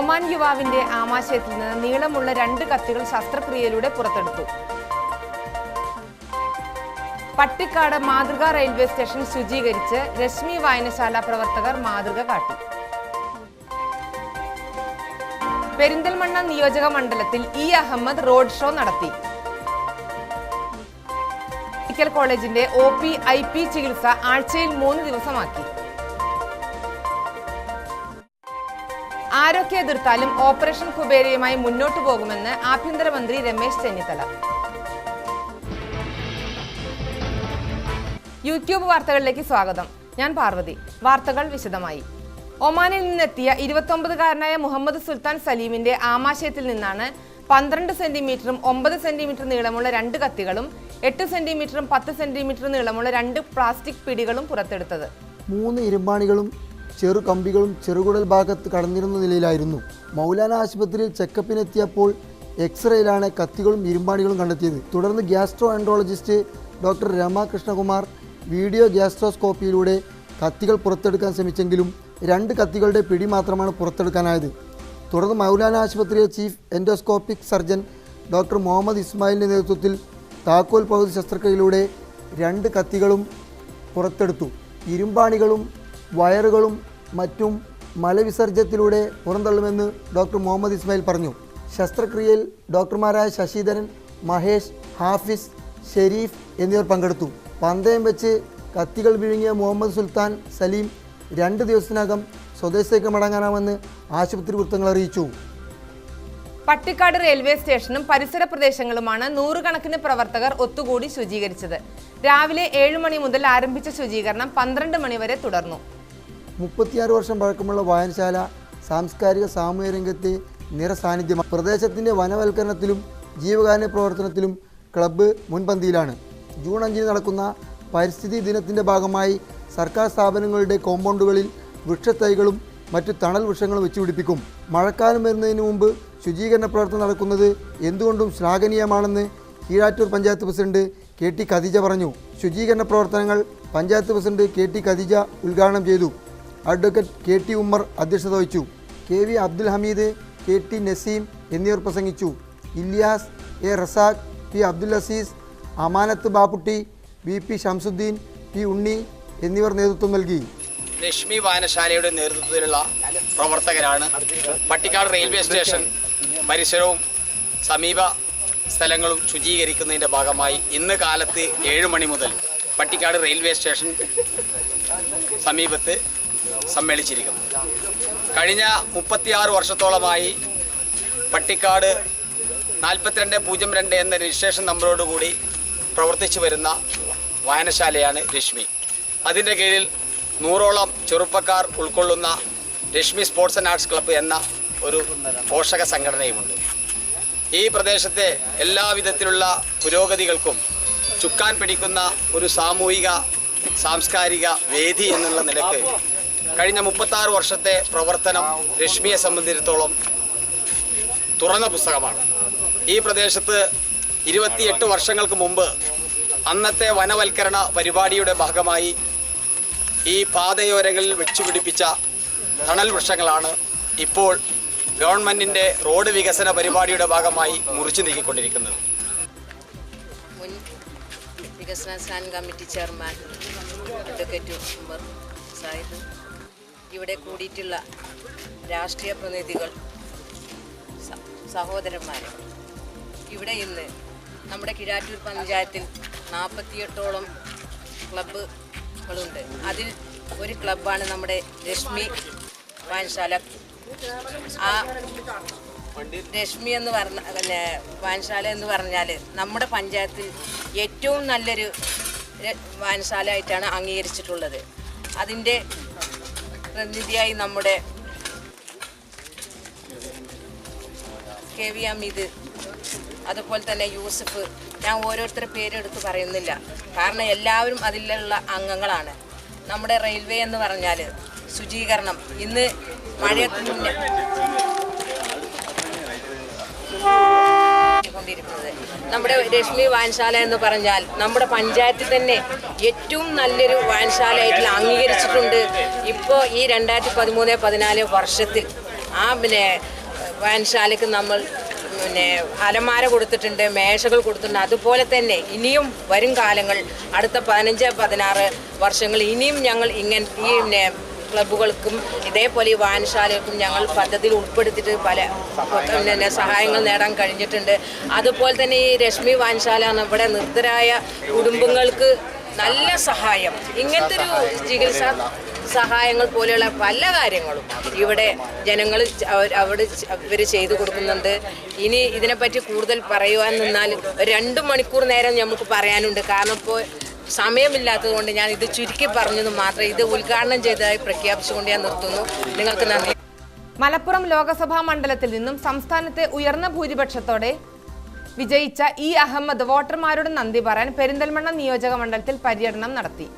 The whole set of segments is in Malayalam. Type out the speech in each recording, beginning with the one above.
ഒമാൻ യുവാവിന്റെ ആമാശയത്തിൽ നിന്ന് നീളമുള്ള 2 കത്തികൾ ശസ്ത്രക്രിയയിലൂടെ പുറത്തെടുത്തു. പട്ടിക്കാട് മാതൃകാ റെയിൽവേ സ്റ്റേഷൻ ശുചീകരിച്ച് രശ്മി വായനശാല പ്രവർത്തകർ മാതൃക കാട്ടി. പെരിന്തൽമണ്ണ നിയോജക മണ്ഡലത്തിൽ ഇ അഹമ്മദ് റോഡ് ഷോ നടത്തി. മെഡിക്കൽ കോളേജിന്റെ OP/IP ചികിത്സ ആഴ്ചയിൽ 3 ദിവസമാക്കി. ആരൊക്കെ എതിർത്താലും ഓപ്പറേഷൻ കുബേരയുമായി മുന്നോട്ടു പോകുമെന്ന് ആഭ്യന്തരമന്ത്രി രമേശ് ചെന്നിത്തല. യൂട്യൂബ് വാർത്തകളിലേക്ക് സ്വാഗതം. ഞാൻ പാർവതി. വാർത്തകൾ വിശദമായി. ഒമാനിൽ നിന്നെത്തിയ 29-കാരനായ മുഹമ്മദ് സുൽത്താൻ സലീമിന്റെ ആമാശയത്തിൽ നിന്നാണ് 12 സെന്റിമീറ്ററും 9 സെന്റിമീറ്റർ നീളമുള്ള 2 കത്തികളും 8 സെന്റിമീറ്ററും 10 സെന്റിമീറ്റർ നീളമുള്ള 2 പ്ലാസ്റ്റിക് പിടികളും പുറത്തെടുത്തത്. 3 ഇരുമ്പാണികളും ചെറു കമ്പികളും ചെറുകുടൽ ഭാഗത്ത് കടന്നിരുന്ന നിലയിലായിരുന്നു. മൗലാന ആശുപത്രിയിൽ ചെക്കപ്പിനെത്തിയപ്പോൾ എക്സ്റേയിലാണ് കത്തികളും ഇരുമ്പാണികളും കണ്ടെത്തിയത്. തുടർന്ന് gastroenterologist doctor Rama Krishnakumar video ഗ്യാസ്ട്രോസ്കോപ്പിയിലൂടെ കത്തികൾ പുറത്തെടുക്കാൻ ശ്രമിച്ചെങ്കിലും 2 കത്തികളുടെ പിടി മാത്രമാണ് പുറത്തെടുക്കാനായത്. തുടർന്ന് മൗലാന ആശുപത്രിയിലെ chief endoscopic surgeon doctor Muhammad ഇസ്മായിലിൻ്റെ നേതൃത്വത്തിൽ താക്കോൽ പകുതി ശസ്ത്രക്രിയയിലൂടെ 2 കത്തികളും പുറത്തെടുത്തു. ഇരുമ്പാണികളും വയറുകളും മറ്റും മലവിസർജ്യത്തിലൂടെ പുറന്തള്ളുമെന്ന് ഡോക്ടർ മുഹമ്മദ് ഇസ്മായിൽ പറഞ്ഞു. ശസ്ത്രക്രിയയിൽ ഡോക്ടർമാരായ ശശിധരൻ, മഹേഷ്, ഹാഫിസ്, ഷെരീഫ് എന്നിവർ പങ്കെടുത്തു. പന്തയം വെച്ച് കത്തികൾ വിഴുങ്ങിയ മുഹമ്മദ് സുൽത്താൻ സലീം 2 ദിവസത്തിനകം സ്വദേശത്തേക്ക് മടങ്ങാനാമെന്ന് ആശുപത്രി വൃത്തങ്ങൾ അറിയിച്ചു. പട്ടിക്കാട് റെയിൽവേ സ്റ്റേഷനും പരിസര പ്രദേശങ്ങളുമാണ് 100 കണക്കിന് പ്രവർത്തകർ ഒത്തുകൂടി ശുചീകരിച്ചത്. രാവിലെ 7 മണി മുതൽ ആരംഭിച്ച ശുചീകരണം 12 മണി വരെ തുടർന്നു. 36 വർഷം പഴക്കമുള്ള വായനശാല സാംസ്കാരിക സാമൂഹ്യ രംഗത്തെ നിറസാന്നിധ്യമാണ്. പ്രദേശത്തിൻ്റെ വനവൽക്കരണത്തിലും ജീവകാരുണ്യ പ്രവർത്തനത്തിലും ക്ലബ്ബ് മുൻപന്തിയിലാണ്. ജൂൺ 5 നടക്കുന്ന പരിസ്ഥിതി ദിനത്തിൻ്റെ ഭാഗമായി സർക്കാർ സ്ഥാപനങ്ങളുടെ കോമ്പൗണ്ടുകളിൽ വൃക്ഷത്തൈകളും മറ്റു തണൽ വൃക്ഷങ്ങളും വെച്ചുപിടിപ്പിക്കും. മഴക്കാലം വരുന്നതിന് മുമ്പ് ശുചീകരണ പ്രവർത്തനം നടക്കുന്നത് എന്തുകൊണ്ടും ശ്ലാഘനീയമാണെന്ന് കീഴാറ്റൂർ പഞ്ചായത്ത് പ്രസിഡന്റ് KT ഖദീജ പറഞ്ഞു. ശുചീകരണ പ്രവർത്തനങ്ങൾ പഞ്ചായത്ത് പ്രസിഡന്റ് KT ഖദീജ ഉദ്ഘാടനം ചെയ്തു. അഡ്വക്കേറ്റ് KT ഉമ്മർ അധ്യക്ഷത വഹിച്ചു. KV അബ്ദുൽ ഹമീദ്, KT നസീം എന്നിവർ പ്രസംഗിച്ചു. ഇല്യാസ്, A റസാഖ്, P അബ്ദുൽ അസീസ്, അമാനത്ത് ബാപ്പുട്ടി, VP ഷംസുദ്ദീൻ, P ഉണ്ണി എന്നിവർ നേതൃത്വം നൽകി. രശ്മി വായനശാലയുടെ നേതൃത്വത്തിലുള്ള പ്രവർത്തകരാണ് പട്ടിക്കാട് റെയിൽവേ സ്റ്റേഷൻ പരിസരവും സമീപ സ്ഥലങ്ങളും ശുചീകരിക്കുന്നതിൻ്റെ ഭാഗമായി ഇന്ന് കാലത്ത് 7 മണി മുതൽ പട്ടിക്കാട് റെയിൽവേ സ്റ്റേഷൻ സമീപത്ത് സമ്മേളിച്ചിരിക്കുന്നു. കഴിഞ്ഞ 36 വർഷത്തോളമായി പട്ടിക്കാട് 4202 എന്ന രജിസ്ട്രേഷൻ നമ്പറോടുകൂടി പ്രവർത്തിച്ചു വരുന്ന വായനശാലയാണ് രശ്മി. അതിൻ്റെ കീഴിൽ 100ഓളം ചെറുപ്പക്കാർ ഉൾക്കൊള്ളുന്ന Rashmi sports and arts club എന്ന ഒരു പോഷക സംഘടനയുമുണ്ട്. ഈ പ്രദേശത്തെ എല്ലാവിധത്തിലുള്ള പുരോഗതികൾക്കും ചുക്കാൻ പിടിക്കുന്ന ഒരു സാമൂഹിക സാംസ്കാരിക വേദി എന്നുള്ള നിലക്ക് കഴിഞ്ഞ 36 വർഷത്തെ പ്രവർത്തനം രശ്മിയെ സംബന്ധിച്ചിടത്തോളം തുറന്ന പുസ്തകമാണ്. ഈ പ്രദേശത്ത് 28 വർഷങ്ങൾക്ക് മുമ്പ് അന്നത്തെ വനവൽക്കരണ പരിപാടിയുടെ ഭാഗമായി ഈ പാതയോരങ്ങളിൽ വെച്ചുപിടിപ്പിച്ച തണൽ വൃക്ഷങ്ങളാണ് ഇപ്പോൾ ഗവൺമെൻറ്റിൻ്റെ റോഡ് വികസന പരിപാടിയുടെ ഭാഗമായി മുറിച്ചു നീക്കിക്കൊണ്ടിരിക്കുന്നത്. മുൻ വികസന standing committee chairman advocate Ummer Sahib, ഇവിടെ കൂടിയിട്ടുള്ള രാഷ്ട്രീയ പ്രതിനിധികൾ, സഹോദരന്മാർ, ഇവിടെ ഇന്ന് നമ്മുടെ കീഴാറ്റൂർ പഞ്ചായത്തിൽ 48ഓളം ക്ലബ്ബുകളുണ്ട്. അതിൽ ഒരു ക്ലബ്ബാണ് നമ്മുടെ രശ്മി വായനശാല. ആ രശ്മി എന്ന് വായനശാല എന്ന് പറഞ്ഞാൽ നമ്മുടെ പഞ്ചായത്തിൽ ഏറ്റവും നല്ലൊരു വായനശാലയായിട്ടാണ് അംഗീകരിച്ചിട്ടുള്ളത്. അതിൻ്റെ പ്രതിനിധിയായി നമ്മുടെ KV ഹമീദ്, അതുപോലെ തന്നെ യൂസഫ്, ഞാൻ ഓരോരുത്തരുടെ പേരെടുത്ത് പറയുന്നില്ല, കാരണം എല്ലാവരും അതിലുള്ള അംഗങ്ങളാണ്. നമ്മുടെ റെയിൽവേ എന്ന് പറഞ്ഞാൽ ശുചീകരണം, ഇന്ന് മഴയ്ക്ക് മുന്നേ കൊണ്ടിരിക്കുന്നത് നമ്മുടെ രശ്മി വായനശാല എന്ന് പറഞ്ഞാൽ നമ്മുടെ പഞ്ചായത്തിൽ തന്നെ ഏറ്റവും നല്ലൊരു വായനശാലയായിട്ട് അംഗീകരിച്ചിട്ടുണ്ട്. ഇപ്പോൾ ഈ 2013-14 വർഷത്തിൽ വായനശാലയ്ക്ക് നമ്മൾ അലമാര കൊടുത്തിട്ടുണ്ട്, മേശകൾ കൊടുത്തിട്ടുണ്ട്. അതുപോലെ തന്നെ ഇനിയും വരും കാലങ്ങൾ അടുത്ത 15-16 വർഷങ്ങൾ ഇനിയും ഞങ്ങൾ ഈ ക്ലബ്ബുകൾക്കും ഇതേപോലെ ഈ വായനശാലകൾക്കും ഞങ്ങൾ പദ്ധതിയിൽ ഉൾപ്പെടുത്തിയിട്ട് പല സഹായങ്ങൾ നേടാൻ കഴിഞ്ഞിട്ടുണ്ട്. അതുപോലെ തന്നെ ഈ രശ്മി വായനശാല ഇവിടെ നിർദ്ധരായ കുടുംബങ്ങൾക്ക് നല്ല സഹായം, ഇങ്ങനത്തെ ഒരു ചികിത്സാ സഹായങ്ങൾ പോലെയുള്ള പല കാര്യങ്ങളും ഇവിടെ ജനങ്ങൾ അവിടെ ഇവർ ചെയ്തു കൊടുക്കുന്നുണ്ട്. ഇനി ഇതിനെപ്പറ്റി കൂടുതൽ പറയുവാൻ നിന്നാൽ 2 മണിക്കൂർ നേരം നമുക്ക് പറയാനുണ്ട്. കാരണം ഇപ്പോൾ സമയമില്ലാത്തതുകൊണ്ട് ഞാൻ ഇത് ചുരുക്കി പറഞ്ഞത് മാത്രം. ഇത് ഉദ്ഘാടനം ചെയ്തതായി പ്രഖ്യാപിച്ചുകൊണ്ട് ഞാൻ നിർത്തുന്നു. നിങ്ങൾക്ക് നന്ദി. മലപ്പുറം ലോക്സഭാ മണ്ഡലത്തിൽ നിന്നും സംസ്ഥാനത്തെ ഉയർന്ന ഭൂരിപക്ഷത്തോടെ വിജയിച്ച ഇ അഹമ്മദ് വോട്ടർമാരോട് നന്ദി പറയാൻ പെരിന്തൽമണ്ണ നിയോജക മണ്ഡലത്തിൽ പര്യടനം നടത്തി.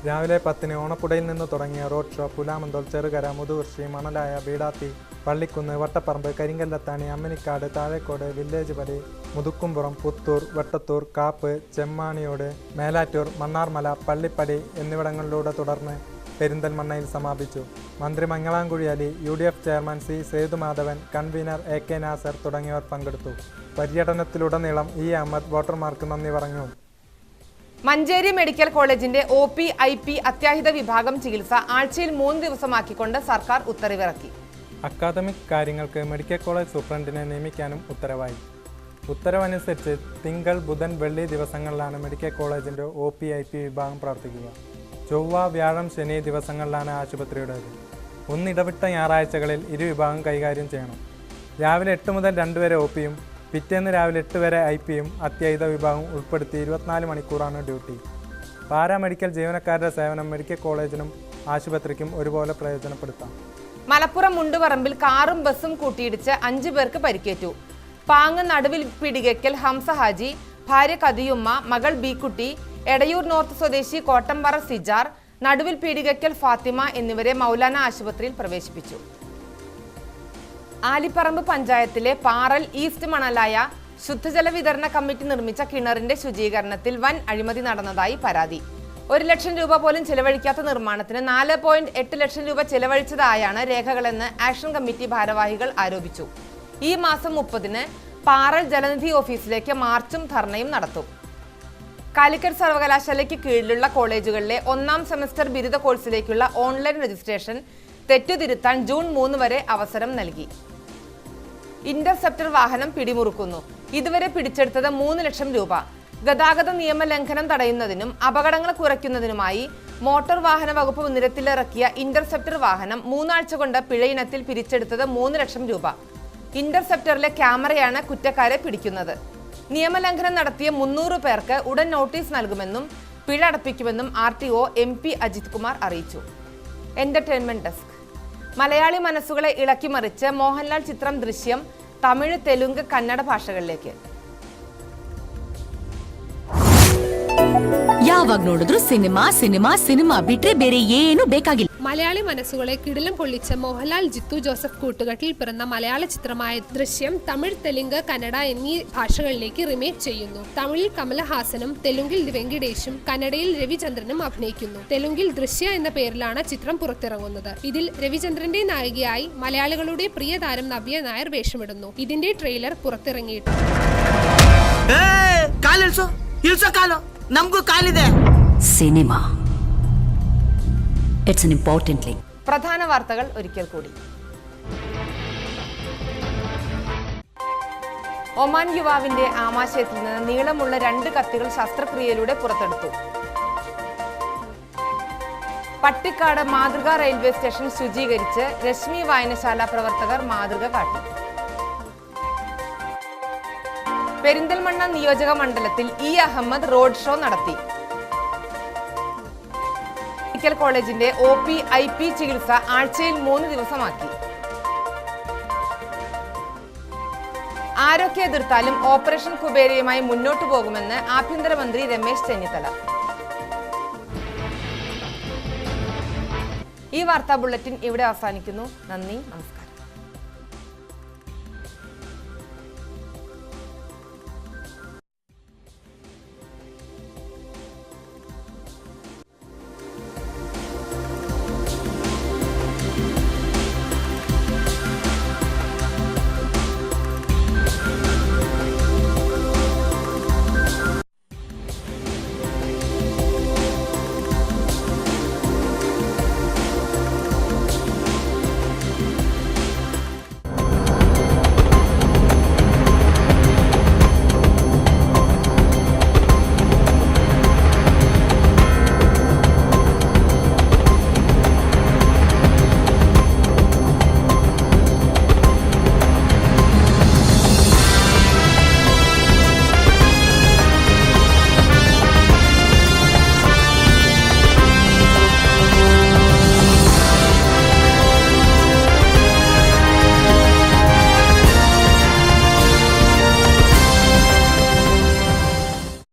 രാവിലെ 10-ന് ഓണപ്പുടയിൽ നിന്ന് തുടങ്ങിയ road show Pulamanthole, Cherukara, Muthukurussi, മണലായ, ബീടാത്തി, Pallikkunnu, Vattaparambu, Karinkallathani, Ammanikkad, Thazhekode, village പടി, മുതുക്കുംപുറം, പുത്തൂർ, വെട്ടത്തൂർ, കാപ്പ്, ചെമ്മാണിയോട്, മേലാറ്റൂർ, മണ്ണാർമല, പള്ളിപ്പടി എന്നിവിടങ്ങളിലൂടെ തുടർന്ന് പെരിന്തൽമണ്ണയിൽ സമാപിച്ചു. മന്ത്രി Mangalamkuzhi Ali, UDF chairman C. Sethumadhavan, convener AK Nasar തുടങ്ങിയവർ പങ്കെടുത്തു. പര്യടനത്തിലുടനീളം ഇ അഹമ്മദ് വോട്ടർമാർക്ക് നന്ദി പറഞ്ഞു. മഞ്ചേരി മെഡിക്കൽ കോളേജിന്റെ OP IP അത്യാഹിത വിഭാഗം ചികിത്സ ആഴ്ചയിൽ 3 ദിവസമാക്കിക്കൊണ്ട് സർക്കാർ ഉത്തരവിറക്കി. അക്കാദമിക് കാര്യങ്ങൾക്ക് മെഡിക്കൽ കോളേജ് സൂപ്രണ്ടിനെ നിയമിക്കാനും ഉത്തരവായി. ഉത്തരവനുസരിച്ച് തിങ്കൾ, ബുധൻ, വെള്ളി ദിവസങ്ങളിലാണ് മെഡിക്കൽ കോളേജിന്റെ OP IP വിഭാഗം പ്രവർത്തിക്കുക. ചൊവ്വ, വ്യാഴം, ശനി ദിവസങ്ങളിലാണ് ആശുപത്രിയുടേത്. ഒന്നിടവിട്ട ഞായറാഴ്ചകളിൽ ഇരുവിഭാഗം കൈകാര്യം ചെയ്യണം. രാവിലെ 8 മുതൽ 2 വരെ OPയും പിറ്റേന്ന് രാവിലെ 8 വരെ IPയും അത്യാഹിത വിഭാഗം ഉൾപ്പെടുത്തി 24 മണിക്കൂറാണ് ഡ്യൂട്ടി. പാരാമെഡിക്കൽ ജീവനക്കാരുടെ സേവനം മെഡിക്കൽ കോളേജിനും ആശുപത്രിക്കും ഒരുപോലെ പ്രയോജനപ്പെടുത്താം. മലപ്പുറം മുണ്ടുപറമ്പിൽ കാറും ബസും കൂട്ടിയിടിച്ച് 5 പേർക്ക് പരിക്കേറ്റു. പാങ്ങ് നടുവിൽ പീടികയ്ക്കൽ ഹംസ ഹാജി, ഭാര്യ കദിയുമ്മ, മകൾ ബീക്കുട്ടി, എടയൂർ നോർത്ത് സ്വദേശി കോട്ടമ്പാറ സിജാർ, നടുവിൽ പീടികയ്ക്കൽ ഫാത്തിമ എന്നിവരെ മൗലാന ആശുപത്രിയിൽ പ്രവേശിപ്പിച്ചു. ആലിപ്പറമ്പ് പഞ്ചായത്തിലെ പാറൽ ഈസ്റ്റ് മണലായ ശുദ്ധജല വിതരണ കമ്മിറ്റി നിർമ്മിച്ച കിണറിന്റെ ശുചീകരണത്തിൽ വൻ അഴിമതി നടന്നതായി പരാതി. 1 ലക്ഷം രൂപ പോലും ചെലവഴിക്കാത്ത നിർമ്മാണത്തിന് 4.8 ലക്ഷം രൂപ ചെലവഴിച്ചതായാണ് രേഖകളെന്ന് ആക്ഷൻ കമ്മിറ്റി ഭാരവാഹികൾ ആരോപിച്ചു. ഈ മാസം 30-ന് പാറൽ ജലനിധി ഓഫീസിലേക്ക് മാർച്ചും ധർണയും നടത്തും. കാലിക്കറ്റ് സർവകലാശാലയ്ക്ക് കീഴിലുള്ള കോളേജുകളിലെ 1ാം സെമസ്റ്റർ ബിരുദ കോഴ്സിലേക്കുള്ള ഓൺലൈൻ രജിസ്ട്രേഷൻ തെറ്റുതിരുത്താൻ ജൂൺ 3 വരെ അവസരം നൽകി. ഇന്റർസെപ്റ്റർ വാഹനം പിടിമുറുക്കുന്നു. ഇതുവരെ പിടിച്ചെടുത്തത് 3 ലക്ഷം രൂപ. ഗതാഗത നിയമലംഘനം തടയുന്നതിനും അപകടങ്ങൾ കുറയ്ക്കുന്നതിനുമായി മോട്ടോർ വാഹന വകുപ്പ് നിരത്തിലിറക്കിയ ഇന്റർസെപ്റ്റർ വാഹനം 3 ആഴ്ച കൊണ്ട് പിഴയിനത്തിൽ പിരിച്ചെടുത്തത് 3 ലക്ഷം രൂപ. ഇന്റർസെപ്റ്ററിലെ ക്യാമറയാണ് കുറ്റക്കാരെ പിടിക്കുന്നത്. നിയമലംഘനം നടത്തിയ 300 പേർക്ക് ഉടൻ നോട്ടീസ് നൽകുമെന്നും പിഴ അടപ്പിക്കുമെന്നും RTO MP അജിത് കുമാർ അറിയിച്ചു. Entertainment desk. മലയാളി മനസ്സുകളെ ഇളക്കിമറിച്ച് മോഹൻലാൽ ചിത്രം ദൃശ്യം തമിഴ്, തെലുങ്ക്, കന്നഡ ഭാഷകളിലേക്ക്. ಯಾವಾಗ ನೋಡಿದ್ರು ಸಿನಿಮಾ ಸಿನಿಮಾ ಸಿನಿಮಾ ಬಿಟ್ರೆ ಬೇರೆ ಏನು ಬೇಕಾಗಿಲ್ಲ. മലയാളി മനസ്സുകളെ കിടിലം പൊള്ളിച്ച മോഹൻലാൽ, ജിത്തു ജോസഫ് കൂട്ടുകെട്ടിൽ പിറന്ന മലയാള ചിത്രമായ ദൃശ്യം തമിഴ്, തെലുങ്ക്, കന്നഡ എന്നീ ഭാഷകളിലേക്ക് റിമേക്ക് ചെയ്യുന്നു. തമിഴിൽ കമലഹാസനും തെലുങ്കിൽ വെങ്കിടേഷും കന്നഡയിൽ രവിചന്ദ്രനും അഭിനയിക്കുന്നു. തെലുങ്കിൽ ദൃശ്യ എന്ന പേരിലാണ് ചിത്രം പുറത്തിറങ്ങുന്നത്. ഇതിൽ രവിചന്ദ്രന്റെ നായികയായി മലയാളികളുടെ പ്രിയ താരം നവ്യ നായർ വേഷമിടുന്നു. ഇതിന്റെ ട്രെയിലർ പുറത്തിറങ്ങിയിട്ടുണ്ട്. Cinema it's an important link. പ്രധാന വാർത്തകൾ ഒരിക്കൽ കൂടി. ഒമാൻ യുവാവിന്റെ ആമാശയത്തിൽ നിന്ന് നീളമുള്ള 2 കത്തികൾ ശസ്ത്രക്രിയയിലൂടെ പുറത്തെടുത്തു. പട്ടിക്കാട് മാതൃക റെയിൽവേ സ്റ്റേഷൻ ശുചീകരിച്ച് രശ്മി വായനശാല പ്രവർത്തകർ മാതൃക കാട്ടി. പെരിന്തൽമണ്ണ നിയോജക മണ്ഡലത്തിൽ ഇ അഹമ്മദ് റോഡ് ഷോ നടത്തി. മെഡിക്കൽ കോളേജിന്റെ OP IP ചികിത്സ ആഴ്ചയിൽ 3 ദിവസമാക്കി. ആരൊക്കെ എതിർത്താലും ഓപ്പറേഷൻ കുബേരയുമായി മുന്നോട്ടു പോകുമെന്ന് ആഭ്യന്തരമന്ത്രി രമേശ് ചെന്നിത്തല. ഈ വാർത്താ ബുള്ളറ്റിൻ ഇവിടെ അവസാനിക്കുന്നു. നന്ദി, നമസ്കാരം.